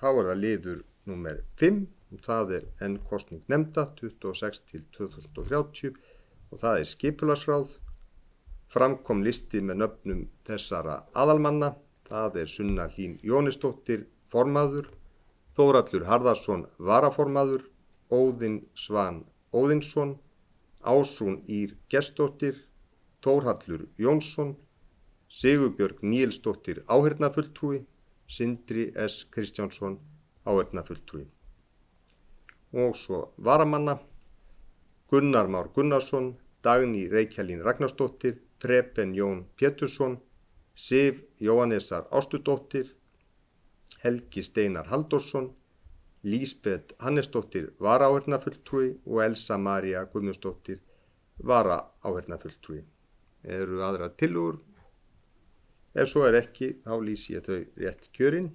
Þá það liður númer 5 og það enn kosning nefnda 26 til 2030 og það skipulagsráð. Fram kom listi með nöfnum þessara aðalmanna. Það Sunna Hlín Jóhannesdóttir formaður, Þórhallur Harðarson varaformaður, Óðinn Svan Óðinsson, Ásrún Ýr Gestsdóttir, Þórhallur Jónsson, Sigurbjörg Níelsdóttir áheyrnarfulltrúi, Sindri S. Kristjánsson áheyrnarfulltrúi. Og svo varamanna, Gunnar Már Gunnarsson, Dagný Reykjalín Ragnarsdóttir, Preben Jón Pétursson, Sif Jóhannesar Ástudóttir, Helgi Steinar Halldórsson, Lísbet Hannesdóttir varaáheyrnarfulltrúi og Elsa María Guðmundsdóttir varaáheyrnarfulltrúi. Eru aðrar tillögur? Ef svo ekki, þá lýsi ég þau rétt kjörin.